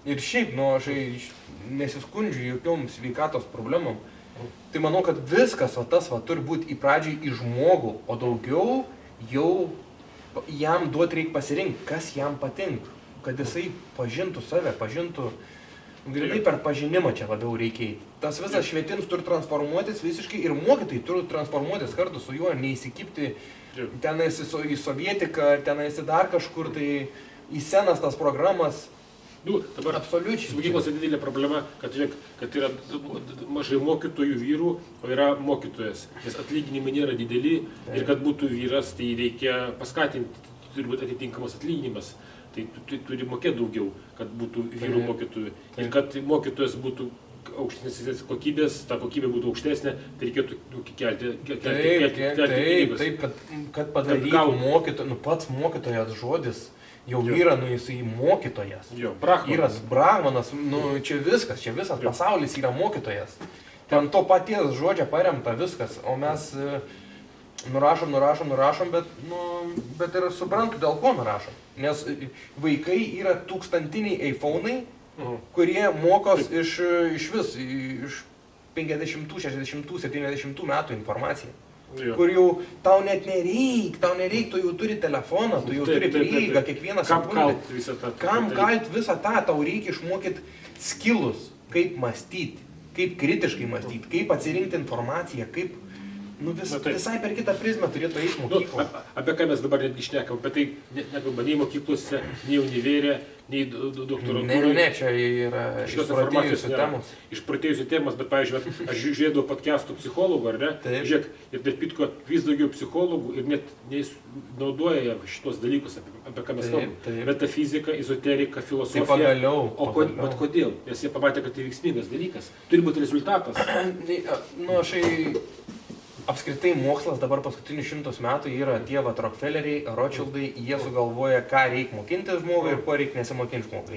Ir šiaip, aš nesiskundžiu jokiom sveikatos problemom. Tai manau, kad viskas tas turi būti į pradžiai į žmogų, o daugiau jau jam duoti reikia pasirinkti, kas jam patinka, kad jisai pažintų save, pažintų, grinai per pažinimą čia labiau reikia. Tas visas švietimas turi transformuotis visiškai ir mokytojai turi transformuotis kartu su juo, neįsikipti tenais į sovietiką, tenais į dar kažkur, tai į senas tas programas. Dabar absoliučiai. Mokyklose didelė problema, kad yra mažai mokytojų vyrų, o yra mokytojas. Nes atlyginimai nėra dideli ir kad būtų vyras, tai reikia paskatinti, turi būti atitinkamas atlyginimas. Tai turi mokėti daugiau, kad būtų vyrų mokytojų. Ir kad mokytojas būtų aukštesnės kokybės, ta kokybė būtų aukštesnė, tai reikėtų kelti pinigus. Taip, kad padarytų mokytojas, pats mokytojas žodis. Jau yra, jisai mokytojas. Vyras brahmanas, čia viskas, čia visas pasaulis yra mokytojas. Ten to paties žodžio paremta viskas, o mes nurašom, bet ir suprantu, dėl ko nurašom. Nes vaikai yra tūkstantiniai iPhone'ai, kurie mokos iš 50, 60, 70 metų informaciją. Kur jau tau net nereik, tu jau turi telefoną, tu jau turi prieigą kiekvieną sekundę. Kam kalt visą tą, tau reikia išmokyti skilus, kaip mąstyti, kaip kritiškai mąstyti, kaip atsirinkti informaciją, kaip visai per kitą prizmę turėtų eiti mokyklą. Apie ką mes dabar netgi šnekam, apie tai nekalba nei mokyklose, nei univere, nei doktorantūroje. Ne, čia yra išprotėjusių temos, bet, pavyzdžiui, aš žiūrėdavau podcastų psichologų, ar ne? Žiūrėk, ir tarp kitko vis daugiau psichologų ir net naudoja šitos dalykus, apie ką mes kalbam. Metafizika, ezoterika, filosofija. Tai pagaliau. Bet kodėl? Nes jie pamatė, kad tai veiksmingas dalykas. Turi būti rezultatas. Apskritai mokslas dabar paskutinius 100 metų yra tie Rockefelleriai, Rothschildai, jie sugalvoja, ką reikia mokinti žmogui ir ko reikia nesimokinti žmogui.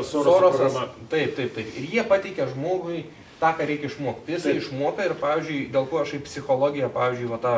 Sorosas. Taip. Ir jie pateikia žmogui tą, ką reikia išmokti. Jis išmoka ir, pavyzdžiui, dėl ko aš į psichologiją, pavyzdžiui, tą,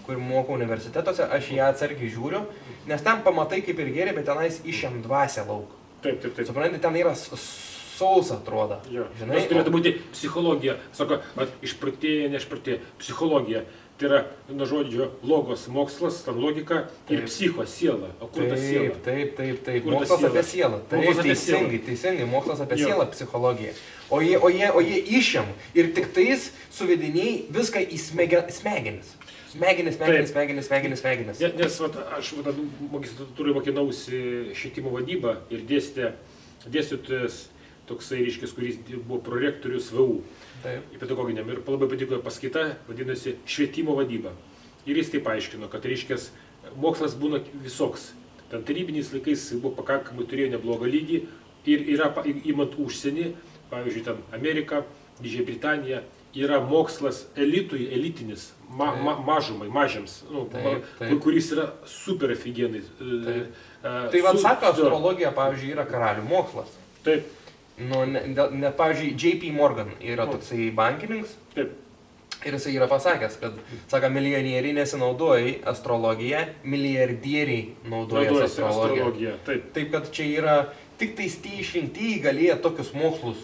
kur mokau universitetuose, aš ją atsargiai žiūriu, nes ten pamatai kaip ir geri, bet tenais išėm dvasią lauk. Taip. Supranti, ten yra sausa atrodo. Žinai, tas turėtų būti psichologija. Sako, išprotėja, neišprotėja. Psichologija. Tai yra nuo žodžio logos mokslas, ten logika ir psicho, siela. O kur ta siela? Taip. Mokslas apie sielą. Teisingai. Mokslas apie sielą, psichologija. O jie išėm ir tik tais suvediniai viską į smegenis. Smegenis. Nes aš magistrantūroje mokinausi švietimo vadybą ir dėstytojas toksai ryškis, kuris buvo prorektorius VU pedagoginiam ir labai patiko paskaita, vadinasi švietimo vadyba. Ir jis taip aiškino, kad ryškis mokslas būna visoks. Ten tarybiniais laikais buvo pakankamai, turėjo neblogą lygį ir yra, imant užsienį, pavyzdžiui, ten Amerika, Didžiąją Britaniją, yra mokslas elitinis, mažiams, kuris yra super aфиgenai. Tai sako, astrologija, pavyzdžiui, yra karalių mokslas. Taip. Pavyzdžiui, J.P. Morgan yra toksai bankininkas. Taip. Ir jisai yra pasakęs, kad, sako, milijonieriai nesinaudoja astrologiją, milijardieriai naudoja astrologiją. Taip, kad čia yra tik tais tie išrinktieji galėjo tokius mokslus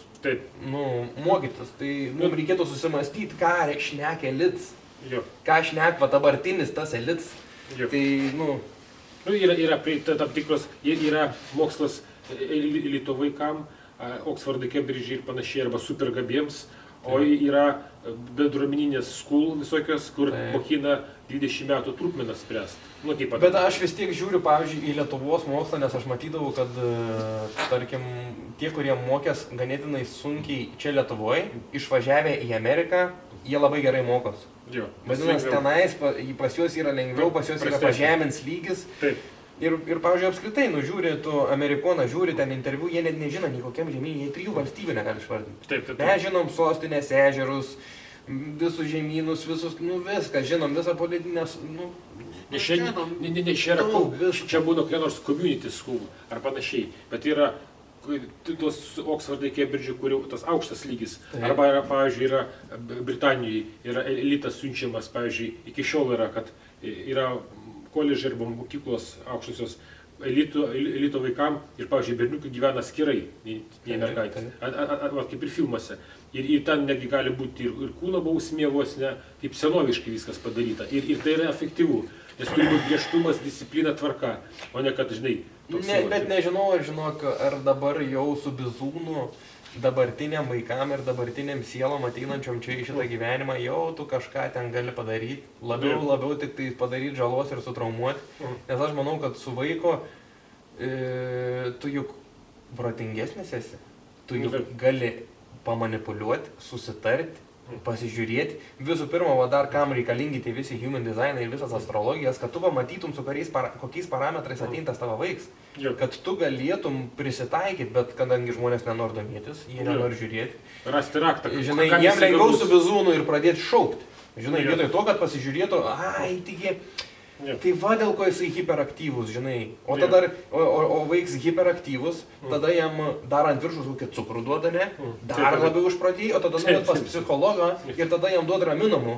mokytis. Tai mums reikėtų susimastyti, ką šneka elitas. Ką šneka dabartinis tas elitas. Tai, yra tam tikros, yra mokslas elito vaikam, Oksfordo, Kembridže ir panašiai, arba supergabiems, o yra bendruomeninės school visokios, kur mokina 20 metų trukmenas spręsti. Bet aš vis tiek žiūriu, pavyzdžiui, į Lietuvos mokslą, nes aš matydavau, kad, tarkim, tie, kurie mokės ganėtinai sunkiai čia Lietuvoje, išvažiavę į Ameriką, jie labai gerai mokos. Vadinasi, tenais pas juos yra lengviau, pas juos yra pažemins lygis. Ir pavyzdžiui, apskritai, žiūri, tu Amerikoną žiūri ten interviu, jie net nežino nei kokiam žemynui, jie 3 valstybių negali išvardinti. Mes žinom sostinės, ežerus, visus žemynus, visus, viską žinom, visą politinės, Čia būna kokia nors community school ar panašiai, bet yra tos Oksfordai, Kembridžiai, kur jau tas aukštas lygis. Arba, pavyzdžiui, yra Britanijoje, yra elitas siunčiamas, pavyzdžiui, iki šiol yra, kad yra koledžai arba mokyklos aukštosios, elito vaikam ir, pavyzdžiui, berniukai gyvena skirai, nei mergaitės. Kaip ir filmuose. Ir ten negi gali būti ir kūno bausmė vos ne, kaip senoviškai viskas padaryta. Ir tai yra efektyvu, nes turi būti griežtumas, disciplina, tvarka, o ne kad, žinai, bet nežinau, ar dabar jau su Bizūnu dabartiniam vaikam ir dabartiniam sielom ateinančiom čia į šitą gyvenimą jau tu kažką ten gali padaryti, labiau tik tai padaryti žalos ir sutraumuoti, nes aš manau, kad su vaiko tu juk protingesnis esi, tu juk gali pamanipuliuoti, susitarti, pasižiūrėti. Visų pirma, dar kam reikalingi tie visi human designai ir visas astrologijas, kad tu pamatytum, su kokiais parametrais ateintas tavo vaiks. Kad tu galėtum prisitaikyti, bet kadangi žmonės nenori domėtis, jie nenori žiūrėti. Rasti raktą. Žinai, jiem lengviau su Bizūnu ir pradėti šaukti. Žinai, vietoj to, kad pasižiūrėtų, taigi, tai va dėl ko jisai hiperaktyvus, žinai. O tada, o vaiks hiperaktyvus, tada jam dar ant viršus kokį cukrų duoda, ne? Dar labiau užpratėjai, o tada nuėt pas psichologą ir tada jam duoda raminamų.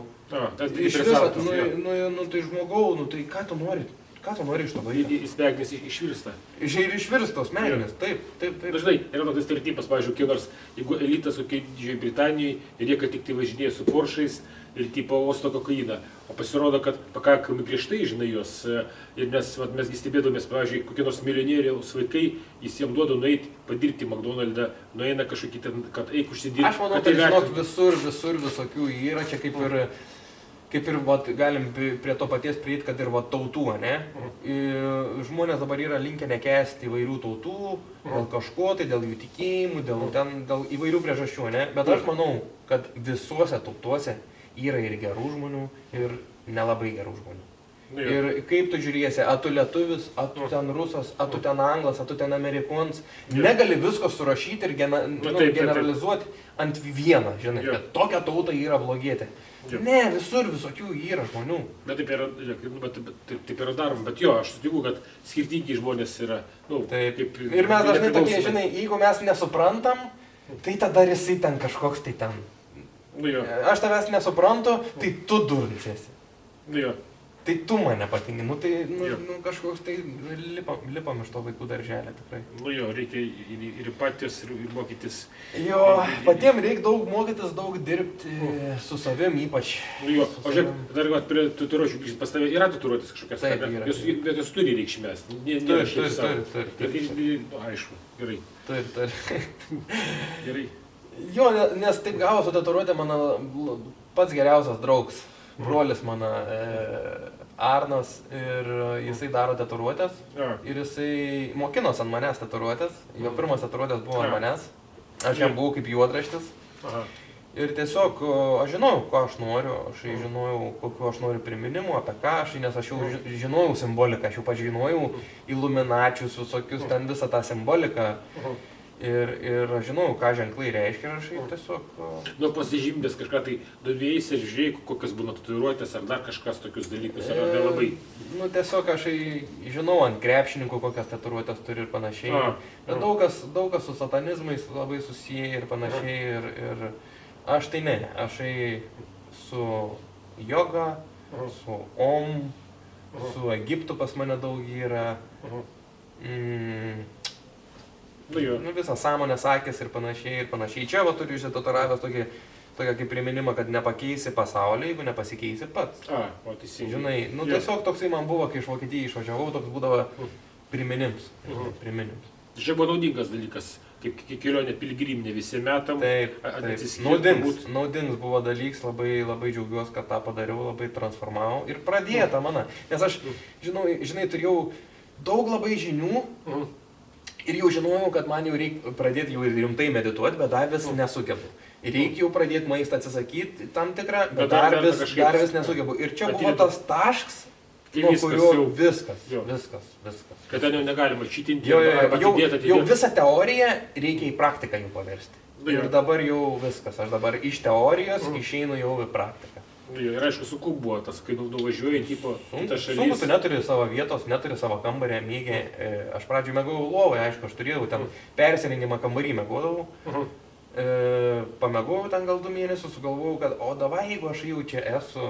Iš viso, tai žmogau, tai ką tu nori? Ką tu nori iš to daryti? Smegenys išvirsta. Ir išvirstos smegenys, taip. Dažnai yra toks stereotipas, pavyzdžiui, nors jeigu elitas kokiai Didžioji Britanijoje ir jie kad tik tai važinėja su Porsche'ais ir tipo osto kokainą, o pasirodo, kad pakankamai griežtai, žinai, juos. Ir mesgi stebėdomės, pavyzdžiui, kokie nors milijonieriaus vaikai, jis jiems duoda nueiti padirbti McDonald'ą, nueina kažkokį ten, kad eik užsidirbti. Aš manau, kad žinok, visur visokių yra, čia kaip ir galim prie to paties prieiti, kad ir tautų, ne? Žmonės dabar yra linkę nekęsti įvairių tautų, dėl kažko, tai dėl jų tikėjimų, dėl įvairių priežasčių, ne? Bet aš manau, kad visuose tautuose yra ir gerų žmonių, ir nelabai gerų žmonių. Ir kaip tu žiūrėsi, tu lietuvis, tu ten rusas, tu ten anglas, tu ten amerikonas, negali visko surašyti ir generalizuoti ant vieną, žinai, kad tokia tauta yra blogietė. Ne, visur visokių yra žmonių. Bet taip yra daroma, bet aš sutiku, kad skirtingi žmonės yra. Taip. Ir mes dažnai tokie, žinai, jeigu mes nesuprantam, tai tada jisai ten kažkoks tai ten. Aš tavęs nesuprantu, tai tu durnius esi. Tai tu mane patingi, kažkoks tai lipam iš to vaikų darželį tikrai. Reikia ir patys, ir mokytis. Patiems reikia daug mokytis, daug dirbti su savim ypač. O žiūrėk, dar prie tatuiruočių grįžti pas tave, yra tatuiruotės kažkokias? Taip, yra. Bet jos turi reikšmės. Turi. Aišku, gerai. Turi. Gerai. Nes taip gavo su tatuiruotė mano pats geriausias draugs. Brolis mano Arnas ir jisai daro tatuiruotės ir jisai mokinosi ant manęs tatuiruotės, jo pirmas tatuiruotės buvo ant manęs, aš jam buvau kaip juodraštis ir tiesiog aš žinojau, ko aš noriu, aš žinojau, kokiu aš noriu priminimų, apie ką aš, nes aš jau žinojau simboliką, aš jau pažinojau iluminačius visokius, ten visą tą simboliką. Ir aš žinau, ką ženklai reiškia ir aš tiesiog... Pasižymės kažką tai domėjai ir žiūrėjai, kokios būna tatuiruotės ar dar kažkas tokius dalykus, ar nelabai? Tiesiog aš žinau ant krepšininkų, kokias tatuiruotės turi ir panašiai. Bet daug kas su satanizmais labai susiję ir panašiai ir aš tai ne. Aš su joga, su om, su Egiptu pas mane daug yra. Visą sąmonės akis ir panašiai. Čia turiu išsitatuiravęs tokią kaip priminimą, kad nepakeisi pasaulį, jeigu nepasikeisi pats. Žinai, tiesiog toksai man buvo, kai iš Vokietijos išvažiavau, toks būdavo priminims. Čia buvo naudingas dalykas, kaip kelionė piligriminė visiems metam. Taip. Naudingas buvo dalykas, labai džiaugiuosi, kad tą padariau, labai transformavau ir pradėta mano. Nes aš, žinai, turėjau daug labai žinių. Ir jau žinojau, kad man jau reikia pradėti jau rimtai medituoti, bet dar vis nesugebu. Ir reikia jau pradėti maistą atsisakyti tam tikrą, bet dar vis nesugebu. Ir čia buvo tas taškas, nuo kurio viskas. Kad ten jau negalima čitinti, jau visą teoriją reikia į praktiką jau paversti. Ir dabar jau viskas. Aš dabar iš teorijos išeinu jau į praktiką. Ir aišku, sunku buvo tas, kai nuvažiuoji į tą šalis. Sunku, tu neturi savo vietos, neturi savo kambarę, mėgė. Aš pradžioje mėgau lovai, aišku, aš turėjau ten persirengimą kambarį mėgodavau. Pamėgojau ten gal 2 mėnesius, sugalvojau, kad o davai, jeigu aš jau čia esu,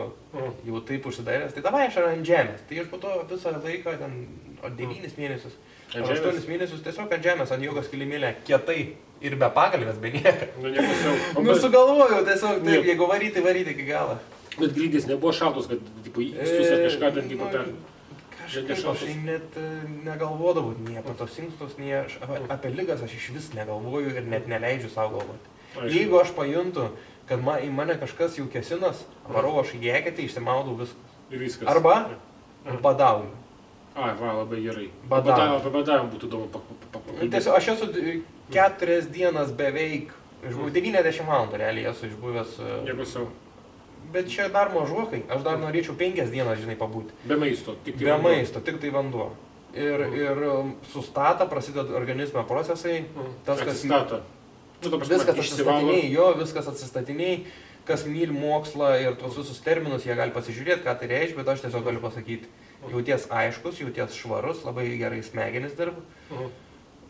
jau taip užsidaręs, tai davai aš ant žemės. Tai aš po to visą laiką, ten 9 mėnesius, ar 8 mėnesius tiesiog ant žemės, ant jogos kilimėlė, kietai ir be pagalbės, be nieko. Nu sugalvojau tiesiog, taip, jeigu varyti iki galo. Bet grindys nebuvo šaltos, kad įstus ar kažką ten tipo per... Kažkaip aš net negalvodavau, nei apie tos inkstus, nei apie ligas aš iš vis negalvoju ir net neleidžiu savo galvoti. Jeigu aš pajuntu, kad į mane kažkas jau kesinas, varau aš į eketę, išsimaudau viskas. Ir viskas. Arba badauju. Ai, va, labai gerai. Badauju. Apie badavimą būtų įdomu pakalbėti. Tiesiog aš esu 4 dienas beveik, 90 valandų realiai esu išbuvęs. Nieko sau. Bet čia dar mažokai, aš dar norėčiau 5 dienas, žinai, pabūti. Be maisto, tik tai vanduo. Be maisto, tik tai vanduo. Ir sustata, prasideda organizme procesai. Tas, kas atsistata. Viskas atsistatiniai, viskas atsistatiniai. Kas myli mokslą ir tuos visus terminus, jie gali pasižiūrėti, ką tai reiškia, bet aš tiesiog galiu pasakyti. Jauties aiškus, jauties švarus, labai gerai smegenis dirba.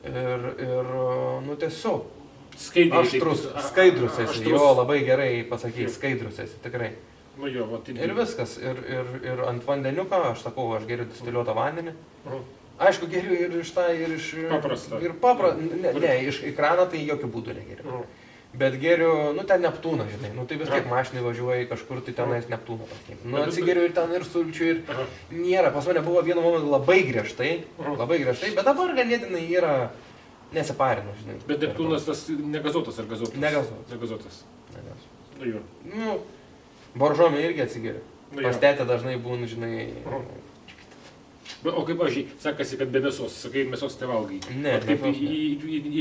Ir nu tiesiog. Skaidrus esi, jo, labai gerai pasakyti, skaidrus esi, tikrai. Nu jo, va, tai... Ir viskas, ir ant vandeniuką, aš sakau, aš geriu distiliuotą vandenį. Aišku, geriu ir iš tą, ir iš... Paprastą. Ir ne, iš kraną tai jokių būdų negeriu. Bet geriu, nu ten Neptūną, žinai, nu tai vis tiek mašinai važiuoji kažkur, tai tenais Neptūną pasiimti. Nu atsigeriu ir ten ir sulčių, ir nėra, pas mane buvo vienu momentu labai griežtai, bet dabar ganėtinai yra... Nesiparinu, žinai. Bet Neptūnas tas negazuotas ar gazuotas? Negazuotas. Nu jo. Nu, boržomė irgi atsigeriu. Pas tetę dažnai būna, žinai... O kaip, pavyzdžiui, sakasi, kad be mėsos, sakai, mėsos nevalgai. Ne, mėsos ne.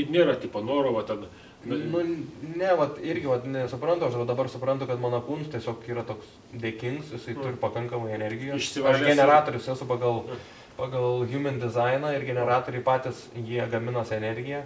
Ir nėra tipo noro, va, tada... Nu, ne, va, irgi, va, nesuprantu, aš dabar suprantu, kad mano kūnas tiesiog yra toks dėkings, jisai turi pakankamai energijos. Aš generatorius esu pagal human designą ir generatoriai patys, jie gaminas energiją.